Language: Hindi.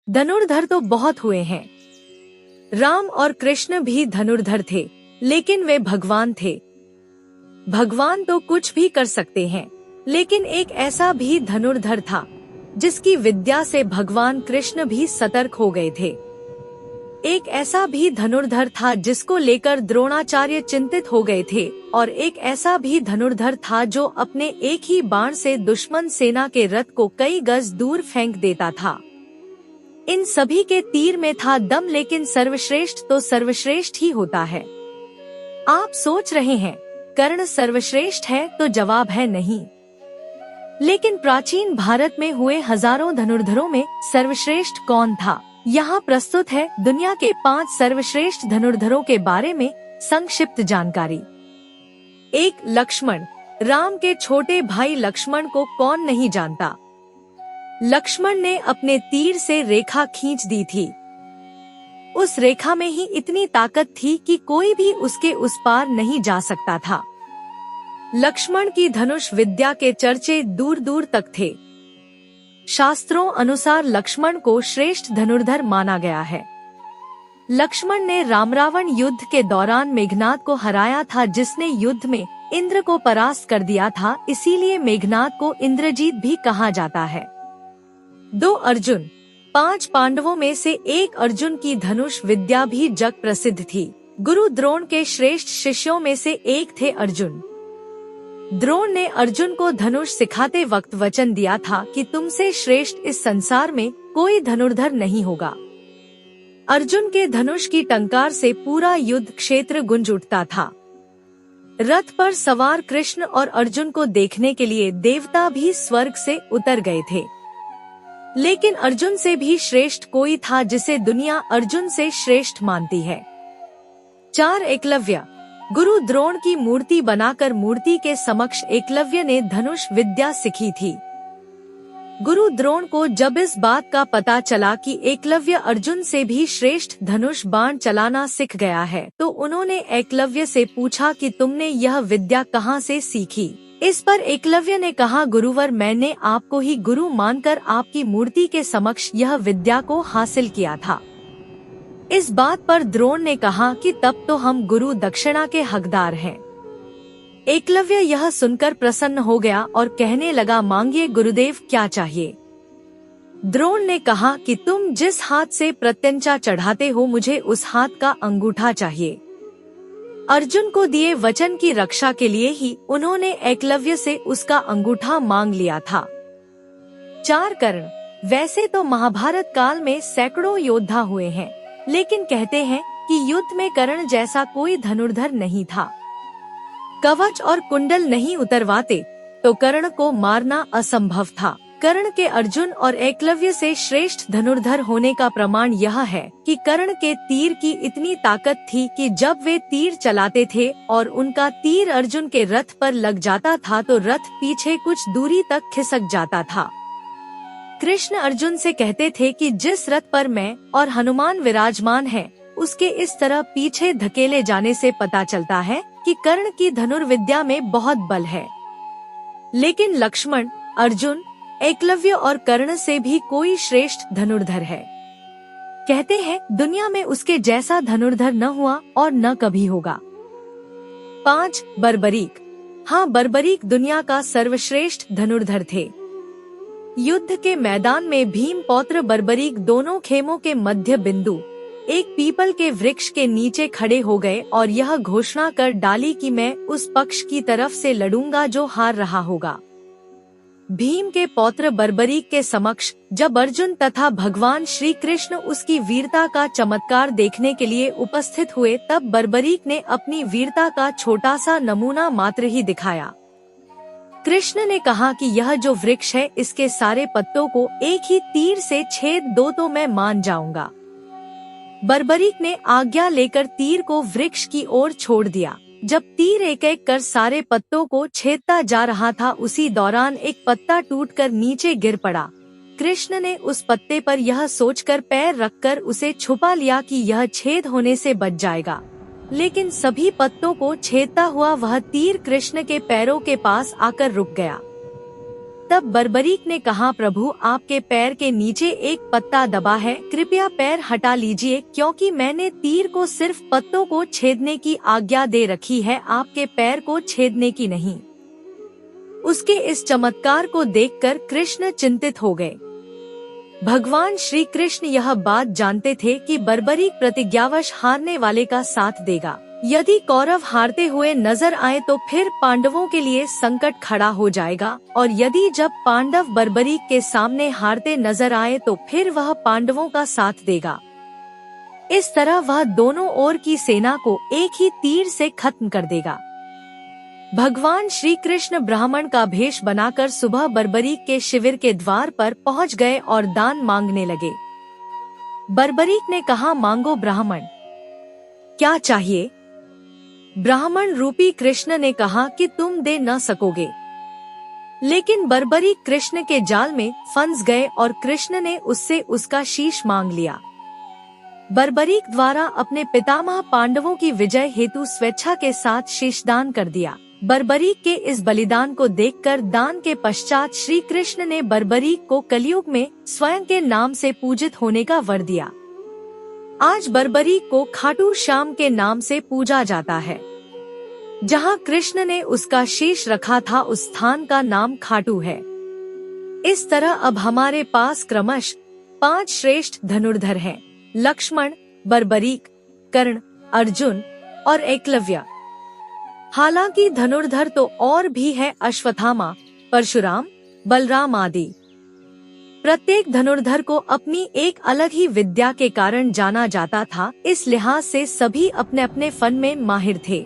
धनुर्धर तो बहुत हुए हैं। राम और कृष्ण भी धनुर्धर थे, लेकिन वे भगवान थे। भगवान तो कुछ भी कर सकते हैं, लेकिन एक ऐसा भी धनुर्धर था जिसकी विद्या से भगवान कृष्ण भी सतर्क हो गए थे। एक ऐसा भी धनुर्धर था जिसको लेकर द्रोणाचार्य चिंतित हो गए थे, और एक ऐसा भी धनुर्धर था जो अपने एक ही बाण से दुश्मन सेना के रथ को कई गज दूर फेंक देता था। इन सभी के तीर में था दम, लेकिन सर्वश्रेष्ठ तो सर्वश्रेष्ठ ही होता है। आप सोच रहे हैं कर्ण सर्वश्रेष्ठ है, तो जवाब है नहीं। लेकिन प्राचीन भारत में हुए हजारों धनुर्धरों में सर्वश्रेष्ठ कौन था? यहाँ प्रस्तुत है दुनिया के 5 सर्वश्रेष्ठ धनुर्धरों के बारे में संक्षिप्त जानकारी। 1. लक्ष्मण। राम के छोटे भाई लक्ष्मण को कौन नहीं जानता। लक्ष्मण ने अपने तीर से रेखा खींच दी थी। उस रेखा में ही इतनी ताकत थी कि कोई भी उसके उस पार नहीं जा सकता था। लक्ष्मण की धनुष विद्या के चर्चे दूर दूर तक थे। शास्त्रों अनुसार लक्ष्मण को श्रेष्ठ धनुर्धर माना गया है। लक्ष्मण ने राम-रावण युद्ध के दौरान मेघनाद को हराया था, जिसने युद्ध में इंद्र को परास्त कर दिया था, इसीलिए मेघनाद को इंद्रजीत भी कहा जाता है। 2. अर्जुन। 5 पांडवों में से एक अर्जुन की धनुष विद्या भी जग प्रसिद्ध थी। गुरु द्रोण के श्रेष्ठ शिष्यों में से एक थे अर्जुन। द्रोण ने अर्जुन को धनुष सिखाते वक्त वचन दिया था कि तुमसे श्रेष्ठ इस संसार में कोई धनुर्धर नहीं होगा। अर्जुन के धनुष की टंकार से पूरा युद्ध क्षेत्र गूंज उठता था। रथ पर सवार कृष्ण और अर्जुन को देखने के लिए देवता भी स्वर्ग से उतर गए थे। लेकिन अर्जुन से भी श्रेष्ठ कोई था जिसे दुनिया अर्जुन से श्रेष्ठ मानती है। 4. एकलव्य। गुरु द्रोण की मूर्ति बनाकर मूर्ति के समक्ष एकलव्य ने धनुष विद्या सीखी थी। गुरु द्रोण को जब इस बात का पता चला कि एकलव्य अर्जुन से भी श्रेष्ठ धनुष बाण चलाना सीख गया है, तो उन्होंने एकलव्य से पूछा कि तुमने यह विद्या कहाँ से सीखी। इस पर एकलव्य ने कहा, गुरुवर, मैंने आपको ही गुरु मानकर आपकी मूर्ति के समक्ष यह विद्या को हासिल किया था। इस बात पर द्रोण ने कहा कि तब तो हम गुरु दक्षिणा के हकदार हैं। एकलव्य यह सुनकर प्रसन्न हो गया और कहने लगा, मांगिए गुरुदेव, क्या चाहिए। द्रोण ने कहा कि तुम जिस हाथ से प्रत्यंचा चढ़ाते हो, मुझे उस हाथ का अंगूठा चाहिए। अर्जुन को दिए वचन की रक्षा के लिए ही उन्होंने एकलव्य से उसका अंगूठा मांग लिया था। 4. कर्ण। वैसे तो महाभारत काल में सैकड़ों योद्धा हुए हैं, लेकिन कहते हैं कि युद्ध में कर्ण जैसा कोई धनुर्धर नहीं था। कवच और कुंडल नहीं उतरवाते तो कर्ण को मारना असंभव था। कर्ण के अर्जुन और एकलव्य से श्रेष्ठ धनुर्धर होने का प्रमाण यह है कि कर्ण के तीर की इतनी ताकत थी कि जब वे तीर चलाते थे और उनका तीर अर्जुन के रथ पर लग जाता था तो रथ पीछे कुछ दूरी तक खिसक जाता था। कृष्ण अर्जुन से कहते थे कि जिस रथ पर मैं और हनुमान विराजमान है, उसके इस तरह पीछे धकेले जाने से पता चलता है कि कर्ण की धनुर्विद्या में बहुत बल है। लेकिन लक्ष्मण, अर्जुन, एकलव्य और कर्ण से भी कोई श्रेष्ठ धनुर्धर है। कहते हैं दुनिया में उसके जैसा धनुर्धर न हुआ और न कभी होगा। 5. बर्बरीक। हाँ, बर्बरीक दुनिया का सर्वश्रेष्ठ धनुर्धर थे। युद्ध के मैदान में भीम पौत्र बर्बरीक दोनों खेमों के मध्य बिंदु एक पीपल के वृक्ष के नीचे खड़े हो गए और यह घोषणा कर डाली कि मैं उस पक्ष की तरफ से लड़ूंगा जो हार रहा होगा। भीम के पौत्र बर्बरीक के समक्ष जब अर्जुन तथा भगवान श्री कृष्ण उसकी वीरता का चमत्कार देखने के लिए उपस्थित हुए, तब बर्बरीक ने अपनी वीरता का छोटा सा नमूना मात्र ही दिखाया। कृष्ण ने कहा कि यह जो वृक्ष है, इसके सारे पत्तों को एक ही तीर से छेद दो तो मैं मान जाऊंगा। बर्बरीक ने आज्ञा लेकर तीर को वृक्ष की ओर छोड़ दिया। जब तीर एक एक कर सारे पत्तों को छेदता जा रहा था, उसी दौरान एक पत्ता टूटकर नीचे गिर पड़ा। कृष्ण ने उस पत्ते पर यह सोचकर पैर रखकर उसे छुपा लिया कि यह छेद होने से बच जाएगा, लेकिन सभी पत्तों को छेदता हुआ वह तीर कृष्ण के पैरों के पास आकर रुक गया। तब बर्बरीक ने कहा, प्रभु आपके पैर के नीचे एक पत्ता दबा है, कृपया पैर हटा लीजिए, क्योंकि मैंने तीर को सिर्फ पत्तों को छेदने की आज्ञा दे रखी है, आपके पैर को छेदने की नहीं। उसके इस चमत्कार को देखकर कृष्ण चिंतित हो गए। भगवान श्री कृष्ण यह बात जानते थे कि बर्बरीक प्रतिज्ञावश हारने वाले का साथ देगा। यदि कौरव हारते हुए नजर आए तो फिर पांडवों के लिए संकट खड़ा हो जाएगा, और यदि जब पांडव बर्बरीक के सामने हारते नजर आए तो फिर वह पांडवों का साथ देगा। इस तरह वह दोनों ओर की सेना को एक ही तीर से खत्म कर देगा। भगवान श्री कृष्ण ब्राह्मण का भेष बनाकर सुबह बर्बरीक के शिविर के द्वार पर पहुंच गए और दान मांगने लगे। बर्बरीक ने कहा, मांगो ब्राह्मण, क्या चाहिए? ब्राह्मण रूपी कृष्ण ने कहा कि तुम दे न सकोगे। लेकिन बर्बरीक कृष्ण के जाल में फंस गए और कृष्ण ने उससे उसका शीश मांग लिया। बर्बरीक द्वारा अपने पितामह पांडवों की विजय हेतु स्वेच्छा के साथ शीशदान कर दिया। बर्बरीक के इस बलिदान को देखकर दान के पश्चात श्री कृष्ण ने बर्बरीक को कलयुग में स्वयं के नाम से पूजित होने का वर दिया। आज बर्बरीक को खाटू श्याम के नाम से पूजा जाता है। जहाँ कृष्ण ने उसका शीश रखा था उस स्थान का नाम खाटू है। इस तरह अब हमारे पास क्रमश 5 श्रेष्ठ धनुर्धर हैं: लक्ष्मण, बर्बरीक, कर्ण, अर्जुन और एकलव्य। हालांकि धनुर्धर तो और भी है, अश्वत्थामा, परशुराम, बलराम आदि। प्रत्येक धनुर्धर को अपनी एक अलग ही विद्या के कारण जाना जाता था, इस लिहाज से सभी अपने अपने फन में माहिर थे।